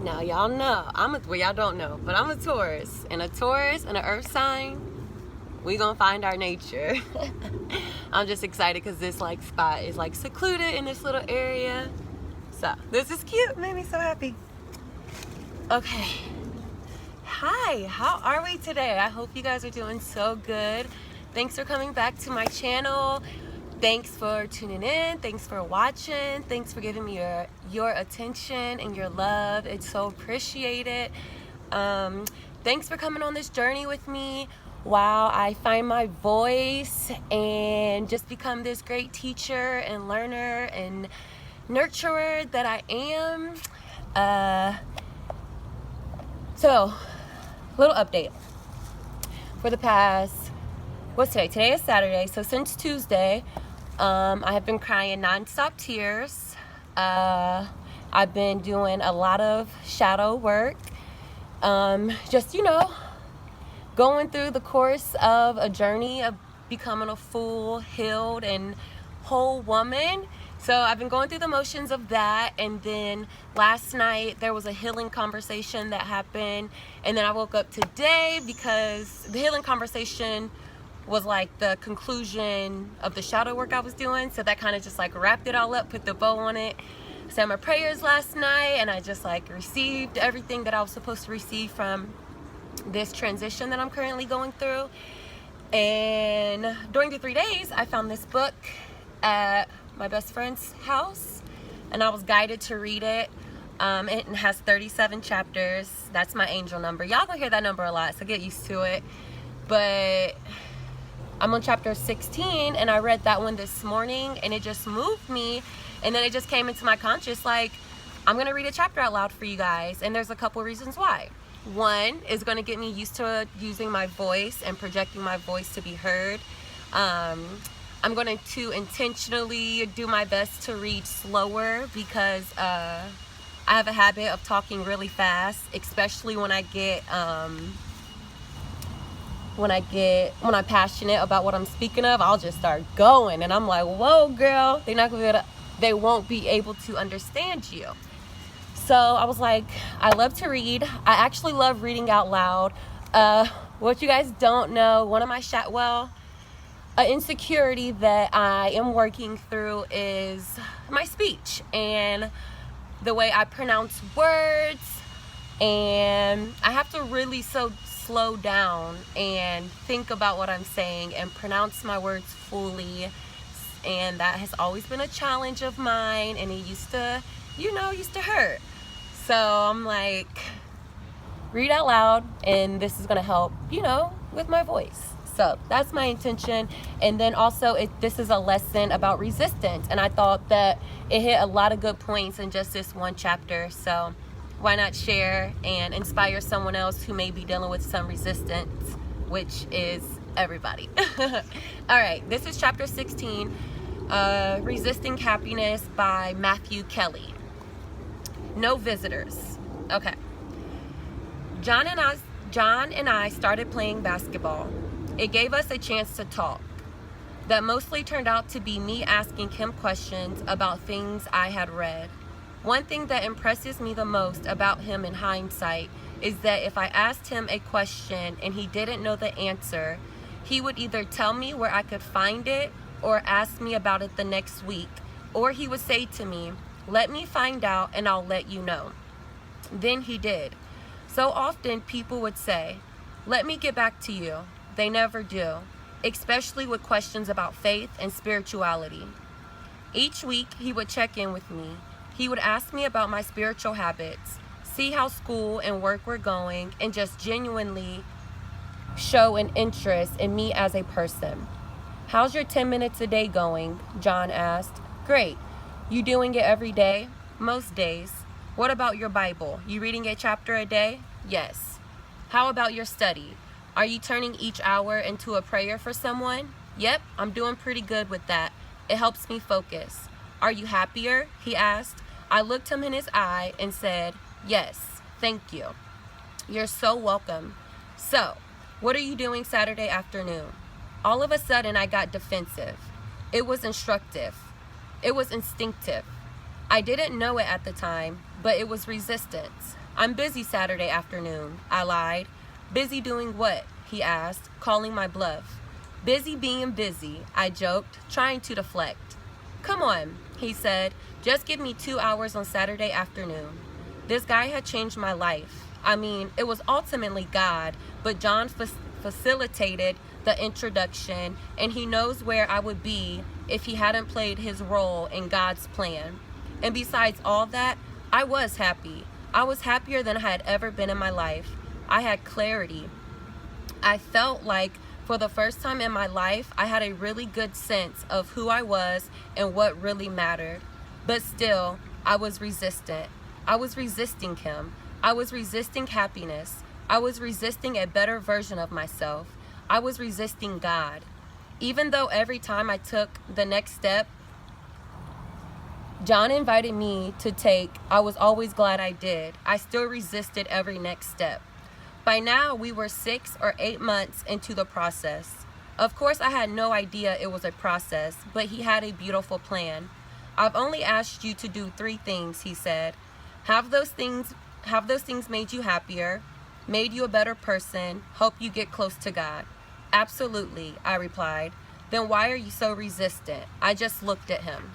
Now, y'all know, well, y'all don't know, but I'm a Taurus. And a Taurus and an earth sign, we gonna find our nature. I'm just excited because this like spot is like secluded in this little area. So, this is cute. Made me so happy. Okay. Hi, how are we today? I hope you guys are doing so good. Thanks for coming back to my channel. Thanks for tuning in. Thanks for watching. Thanks for giving me your attention and your love. It's so appreciated. Thanks for coming on this journey with me while I find my voice and just become this great teacher and learner and nurturer that I am. So, little update. For the past, what's today? Today is Saturday, so since Tuesday, I have been crying nonstop tears. I've been doing a lot of shadow work. Just, going through the course of a journey of becoming a full, healed, and whole woman. So I've been going through the motions of that, and then last night there was a healing conversation that happened, and then I woke up today because the healing conversation was like the conclusion of the shadow work I was doing. So that kind of just like wrapped it all up, put the bow on it. Said my prayers last night, and I just like received everything that I was supposed to receive from this transition that I'm currently going through. And during the 3 days, I found this book at my best friend's house, and I was guided to read it. It has 37 chapters. That's my angel number. Y'all gonna hear that number a lot, so get used to it. But I'm on chapter 16, and I read that one this morning, and it just moved me. And then it just came into my conscious, like, I'm gonna read a chapter out loud for you guys, and there's a couple reasons why. One is gonna get me used to using my voice and projecting my voice to be heard. I'm going to intentionally do my best to read slower because I have a habit of talking really fast, especially when I'm passionate about what I'm speaking of. I'll just start going, and I'm like, whoa, girl, they won't be able to understand you. So I was like, I love to read. I actually love reading out loud. What you guys don't know, one of my an insecurity that I am working through is my speech and the way I pronounce words, and I have to really slow down and think about what I'm saying and pronounce my words fully, and that has always been a challenge of mine, and it used to hurt. So I'm like, read out loud, and this is gonna help, with my voice. So that's my intention. And then also this is a lesson about resistance, and I thought that it hit a lot of good points in just this one chapter. So why not share and inspire someone else who may be dealing with some resistance, which is everybody. All right, this is chapter 16, Resisting Happiness by Matthew Kelly. No visitors. Okay. John and I started playing basketball. It gave us a chance to talk. That mostly turned out to be me asking him questions about things I had read. One thing that impresses me the most about him in hindsight is that if I asked him a question and he didn't know the answer, he would either tell me where I could find it or ask me about it the next week, or he would say to me, "Let me find out and I'll let you know." Then he did. So often people would say, "Let me get back to you." They never do, especially with questions about faith and spirituality. Each week, he would check in with me. He would ask me about my spiritual habits, see how school and work were going, and just genuinely show an interest in me as a person. "How's your 10 minutes a day going?" John asked. "Great. You doing it every day?" "Most days." "What about your Bible? You reading a chapter a day?" "Yes." "How about your study? Are you turning each hour into a prayer for someone?" "Yep, I'm doing pretty good with that. It helps me focus." "Are you happier?" he asked. I looked him in his eye and said, "Yes, thank you." "You're so welcome." "So, what are you doing Saturday afternoon?" All of a sudden, I got defensive. It was instructive. It was instinctive. I didn't know it at the time, but it was resistance. I'm busy Saturday afternoon, I lied. Busy doing what? He asked, calling my bluff. Busy being busy, I joked, trying to deflect. Come on, he said, just give me 2 hours on Saturday afternoon. This guy had changed my life. I mean, it was ultimately God, but John facilitated the introduction, and he knows where I would be if he hadn't played his role in God's plan. And besides all that, I was happy. I was happier than I had ever been in my life. I had clarity. I felt like for the first time in my life, I had a really good sense of who I was and what really mattered. But still, I was resistant. I was resisting him. I was resisting happiness. I was resisting a better version of myself. I was resisting God. Even though every time I took the next step, John invited me to take, I was always glad I did. I still resisted every next step. By now, we were 6 or 8 months into the process. Of course, I had no idea it was a process, but he had a beautiful plan. I've only asked you to do 3 things, he said. Have those things made you happier, made you a better person, help you get close to God? Absolutely, I replied. Then why are you so resistant? I just looked at him.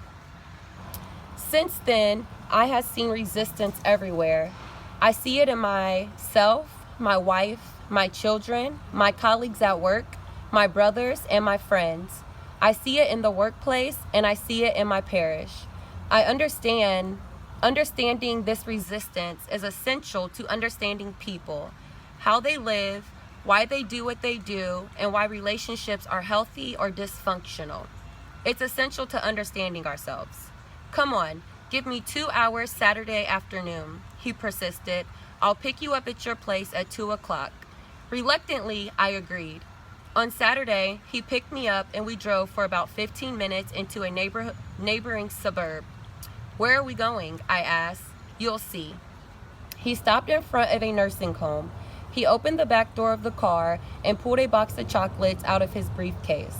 Since then, I have seen resistance everywhere. I see it in myself, my wife, my children, my colleagues at work, my brothers, and my friends. I see it in the workplace, and I see it in my parish. Understanding this resistance is essential to understanding people, how they live, why they do what they do, and why relationships are healthy or dysfunctional. It's essential to understanding ourselves. Come on, give me 2 hours Saturday afternoon, he persisted. I'll pick you up at your place at 2 o'clock. Reluctantly, I agreed. On Saturday, he picked me up and we drove for about 15 minutes into a neighboring suburb. Where are we going? I asked. You'll see. He stopped in front of a nursing home. He opened the back door of the car and pulled a box of chocolates out of his briefcase.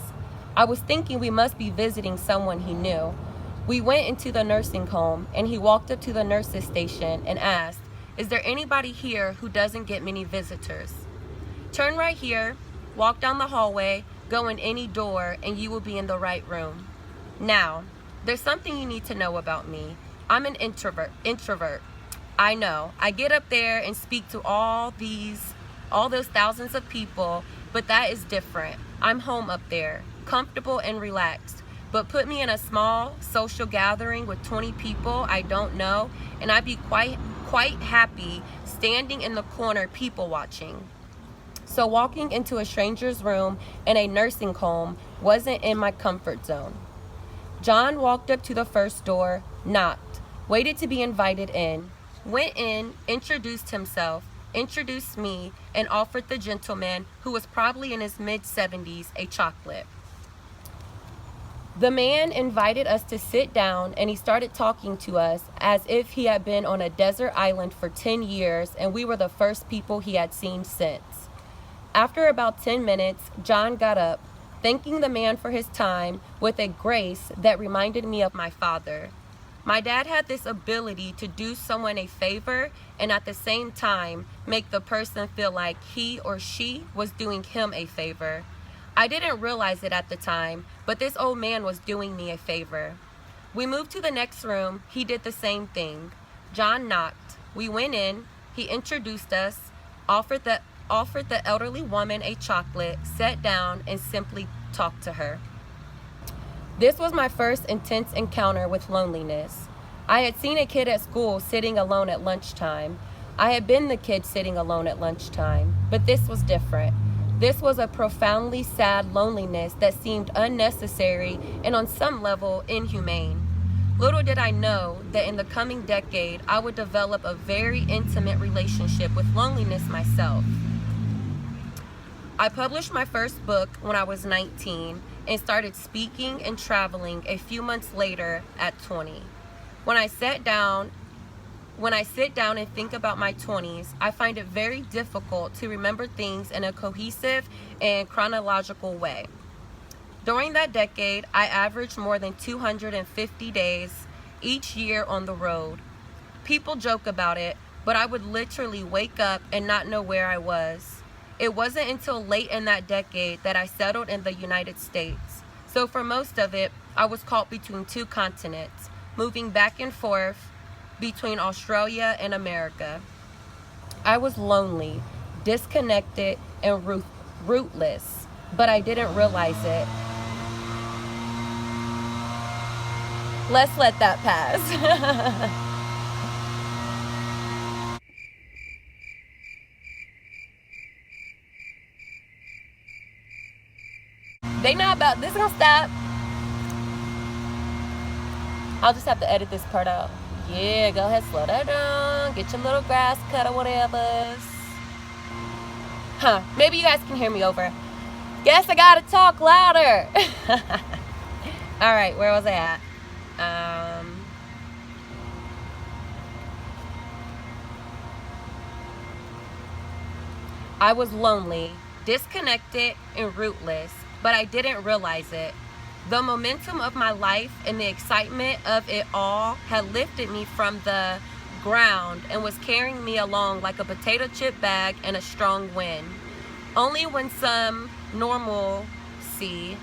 I was thinking we must be visiting someone he knew. We went into the nursing home and he walked up to the nurse's station and asked, is there anybody here who doesn't get many visitors? Turn right here, walk down the hallway, go in any door, and you will be in the right room. Now, there's something you need to know about me. I'm an introvert. I know. I get up there and speak to all those thousands of people, but that is different. I'm home up there, comfortable and relaxed. But put me in a small social gathering with 20 people I don't know, and I'd be quite happy standing in the corner people watching. So walking into a stranger's room in a nursing home wasn't in my comfort zone. John walked up to the first door, knocked, waited to be invited in, went in, introduced himself, introduced me, and offered the gentleman, who was probably in his mid-70s, a chocolate. The man invited us to sit down, and he started talking to us as if he had been on a desert island for 10 years and we were the first people he had seen since. After about 10 minutes, John got up, thanking the man for his time with a grace that reminded me of my father. My dad had this ability to do someone a favor and at the same time make the person feel like he or she was doing him a favor. I didn't realize it at the time, but this old man was doing me a favor. We moved to the next room. He did the same thing. John knocked. We went in. He introduced us, offered the elderly woman a chocolate, sat down, and simply talked to her. This was my first intense encounter with loneliness. I had seen a kid at school sitting alone at lunchtime. I had been the kid sitting alone at lunchtime, but this was different. This was a profoundly sad loneliness that seemed unnecessary and on some level inhumane. Little did I know that in the coming decade, I would develop a very intimate relationship with loneliness myself. I published my first book when I was 19 and started speaking and traveling a few months later at 20. When I sit down and think about my 20s, I find it very difficult to remember things in a cohesive and chronological way. During that decade, I averaged more than 250 days each year on the road. People joke about it, but I would literally wake up and not know where I was. It wasn't until late in that decade that I settled in the United States. So for most of it, I was caught between two continents, moving back and forth between Australia and America. I was lonely, disconnected, and rootless, but I didn't realize it. Let's let that pass. They not about this gonna stop. I'll just have to edit this part out. Yeah, go ahead, slow that down. Get your little grass cut or whatever. Huh, maybe you guys can hear me over. Guess I gotta talk louder. All right, where was I at? I was lonely, disconnected, and rootless, but I didn't realize it. The momentum of my life and the excitement of it all had lifted me from the ground and was carrying me along like a potato chip bag in a strong wind. Only when some normality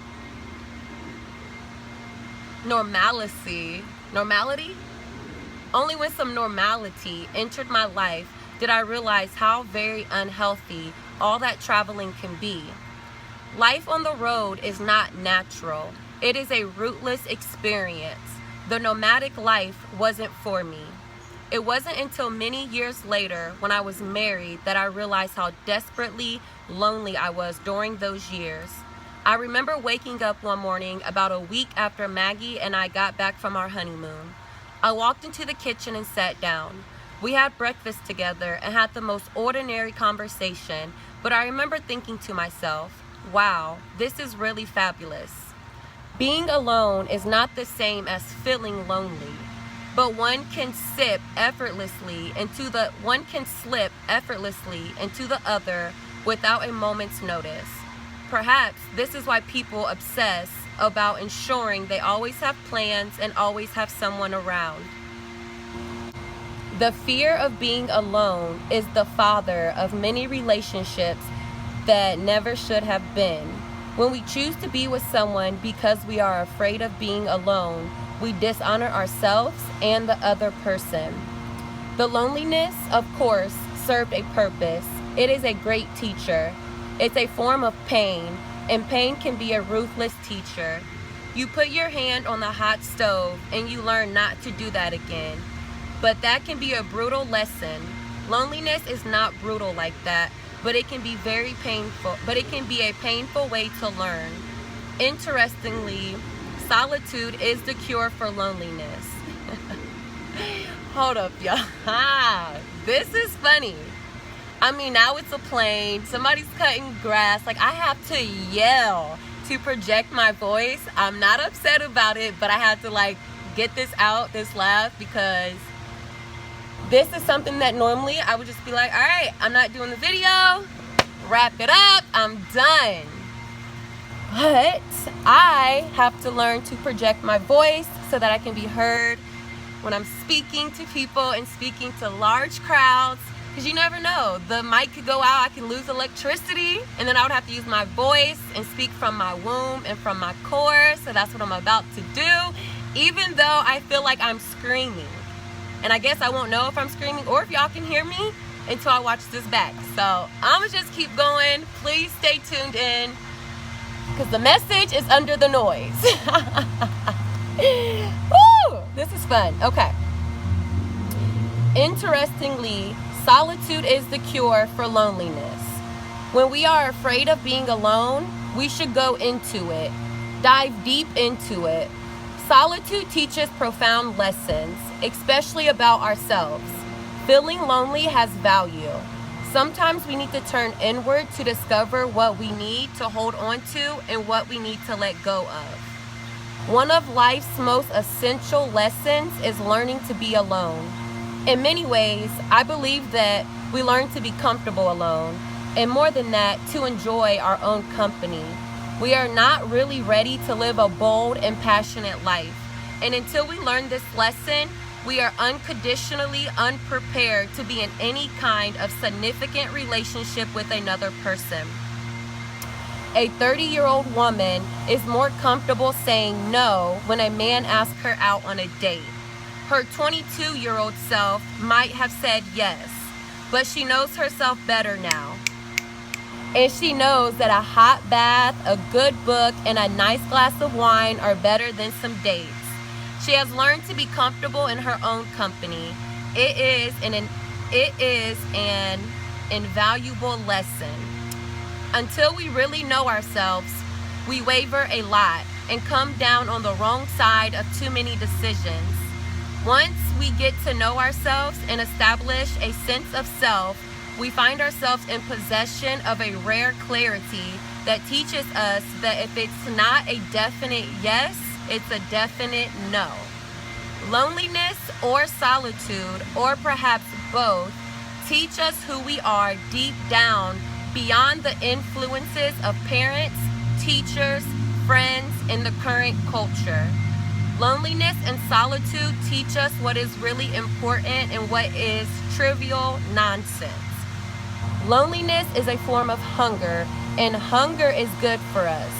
entered my life did I realize how very unhealthy all that traveling can be. Life on the road is not natural. It is a rootless experience. The nomadic life wasn't for me. It wasn't until many years later when I was married that I realized how desperately lonely I was during those years. I remember waking up one morning about a week after Maggie and I got back from our honeymoon. I walked into the kitchen and sat down. We had breakfast together and had the most ordinary conversation, but I remember thinking to myself, wow, this is really fabulous. Being alone is not the same as feeling lonely, but one can slip effortlessly into the other without a moment's notice. Perhaps this is why people obsess about ensuring they always have plans and always have someone around. The fear of being alone is the father of many relationships that never should have been. When we choose to be with someone because we are afraid of being alone, we dishonor ourselves and the other person. The loneliness, of course, served a purpose. It is a great teacher. It's a form of pain, and pain can be a ruthless teacher. You put your hand on the hot stove and you learn not to do that again. But that can be a brutal lesson. Loneliness is not brutal like that, but it can be very painful. But it can be a painful way to learn. Interestingly, solitude is the cure for loneliness. Hold up, y'all. This is funny. I mean, now it's a plane. Somebody's cutting grass. Like, I have to yell to project my voice. I'm not upset about it, but I have to, get this out, this laugh, because this is something that normally I would just be like, all right, I'm not doing the video. Wrap it up. I'm done. But I have to learn to project my voice so that I can be heard when I'm speaking to people and speaking to large crowds. Because you never know, the mic could go out, I could lose electricity, and then I would have to use my voice and speak from my womb and from my core. So that's what I'm about to do, even though I feel like I'm screaming. And I guess I won't know if I'm screaming or if y'all can hear me until I watch this back. So I'm gonna just keep going. Please stay tuned in, because the message is under the noise. Woo! This is fun. Okay. Interestingly, solitude is the cure for loneliness. When we are afraid of being alone, we should go into it. Dive deep into it. Solitude teaches profound lessons, especially about ourselves. Feeling lonely has value. Sometimes we need to turn inward to discover what we need to hold on to and what we need to let go of. One of life's most essential lessons is learning to be alone. In many ways, I believe that we learn to be comfortable alone, and more than that, to enjoy our own company. We are not really ready to live a bold and passionate life. And until we learn this lesson, we are unconditionally unprepared to be in any kind of significant relationship with another person. A 30-year-old woman is more comfortable saying no when a man asks her out on a date. Her 22-year-old self might have said yes, but she knows herself better now. And she knows that a hot bath, a good book, and a nice glass of wine are better than some dates. She has learned to be comfortable in her own company. It is an invaluable lesson. Until we really know ourselves, we waver a lot and come down on the wrong side of too many decisions. Once we get to know ourselves and establish a sense of self, we find ourselves in possession of a rare clarity that teaches us that if it's not a definite yes, it's a definite no. Loneliness or solitude, or perhaps both, teach us who we are deep down beyond the influences of parents, teachers, friends, and the current culture. Loneliness and solitude teach us what is really important and what is trivial nonsense. Loneliness is a form of hunger, and hunger is good for us.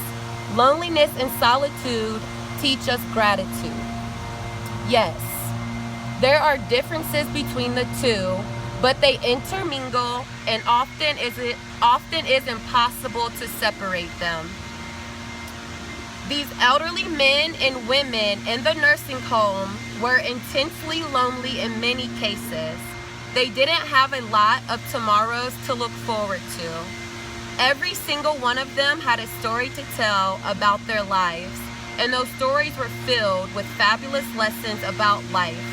Loneliness and solitude teach us gratitude. Yes, there are differences between the two, but they intermingle, and often is impossible to separate them. These elderly men and women in the nursing home were intensely lonely in many cases. They didn't have a lot of tomorrows to look forward to. Every single one of them had a story to tell about their lives, and those stories were filled with fabulous lessons about life.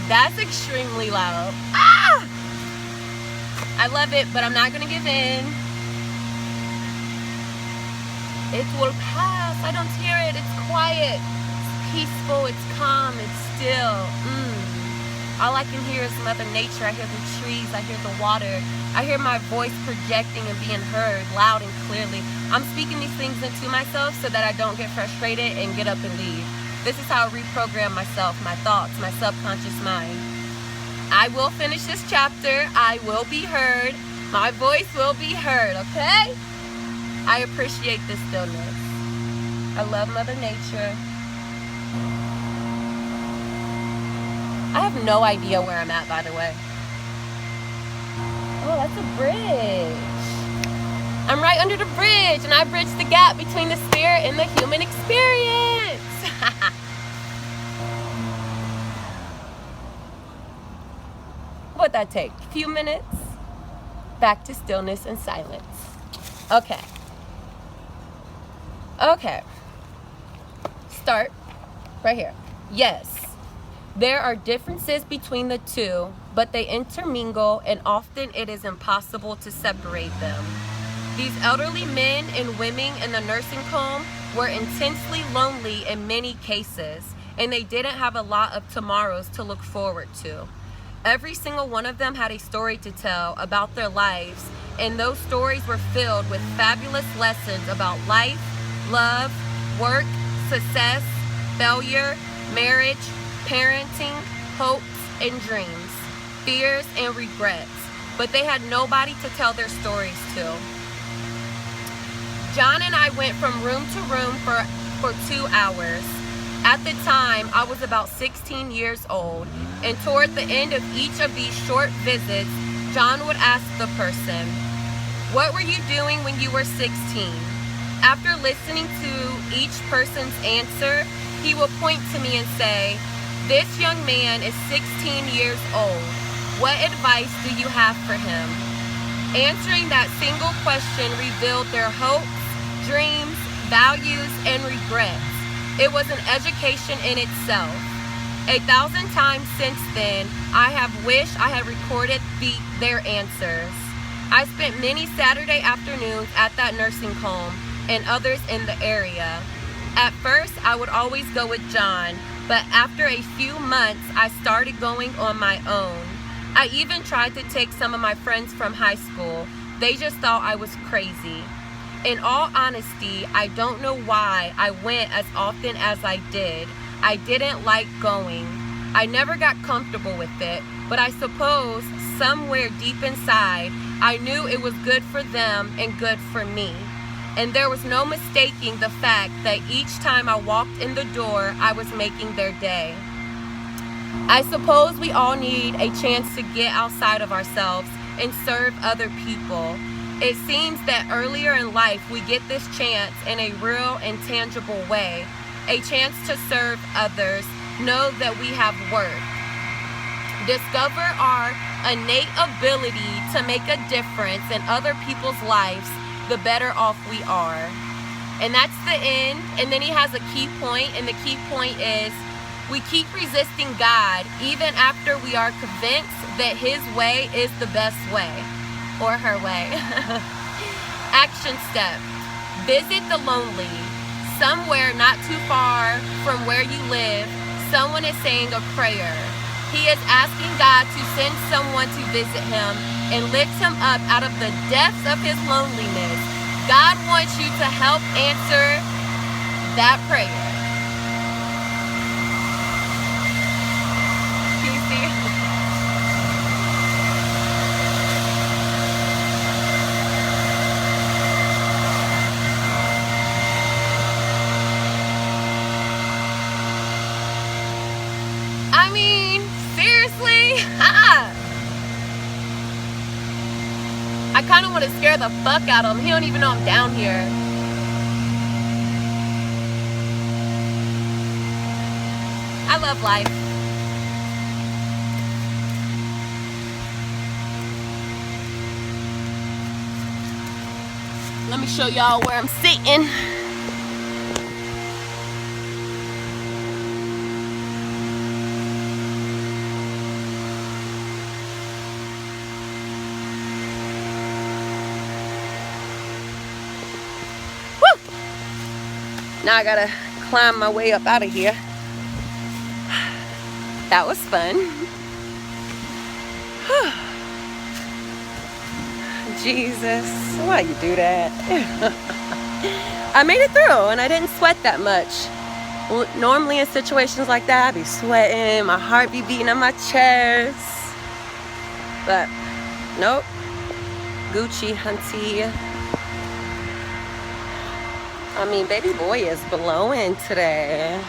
That's extremely loud. Ah! I love it, but I'm not going to give in. It will pass. I don't hear it. It's quiet. It's peaceful. It's calm. It's still. All I can hear is Mother Nature. I hear the trees. I hear the water. I hear my voice projecting and being heard loud and clearly. I'm speaking these things into myself so that I don't get frustrated and get up and leave. This is how I reprogram myself, my thoughts, my subconscious mind. I will finish this chapter. I will be heard. My voice will be heard, okay? I appreciate this stillness. I love Mother Nature. I have no idea where I'm at, by the way. Oh, that's a bridge. I'm right under the bridge, and I bridge the gap between the spirit and the human experience. What'd that take? A few minutes? Back to stillness and silence. Okay. Start right here. Yes. There are differences between the two, but they intermingle, and often it is impossible to separate them. These elderly men and women in the nursing home were intensely lonely in many cases, and they didn't have a lot of tomorrows to look forward to. Every single one of them had a story to tell about their lives, and those stories were filled with fabulous lessons about life, love, work, success, failure, marriage, parenting, hopes and dreams, fears and regrets, but they had nobody to tell their stories to. John and I went from room to room for 2 hours. At the time, I was about 16 years old, and toward the end of each of these short visits, John would ask the person, "What were you doing when you were 16?" After listening to each person's answer, he would point to me and say, "This young man is 16 years old. What advice do you have for him?" Answering that single question revealed their hopes, dreams, values, and regrets. It was an education in itself. 1,000 times since then, I have wished I had recorded their answers. I spent many Saturday afternoons at that nursing home and others in the area. At first, I would always go with John, but after a few months, I started going on my own. I even tried to take some of my friends from high school. They just thought I was crazy. In all honesty, I don't know why I went as often as I did. I didn't like going. I never got comfortable with it, but I suppose somewhere deep inside, I knew it was good for them and good for me. And there was no mistaking the fact that each time I walked in the door, I was making their day. I suppose we all need a chance to get outside of ourselves and serve other people. It seems that earlier in life we get this chance in a real and tangible way, a chance to serve others, know that we have worth, discover our innate ability to make a difference in other people's lives, the better off we are. And that's the end. And then he has a key point, and the key point is we keep resisting God even after we are convinced that his way is the best way, or her way. Action step: visit the lonely. Somewhere not too far from where you live, someone is saying a prayer. He is asking God to send someone to visit him and lift him up out of the depths of his loneliness. God wants you to help answer that prayer. Can you see? I mean, seriously? I kind of want to scare the fuck out of him. He don't even know I'm down here. I love life. Let me show y'all where I'm sitting. Now I gotta climb my way up out of here. That was fun. Jesus, why you do that? I made it through and I didn't sweat that much. Normally in situations like that, I'd be sweating, my heart be beating on my chest. But nope, Gucci hunty. I mean, baby boy is blowing today.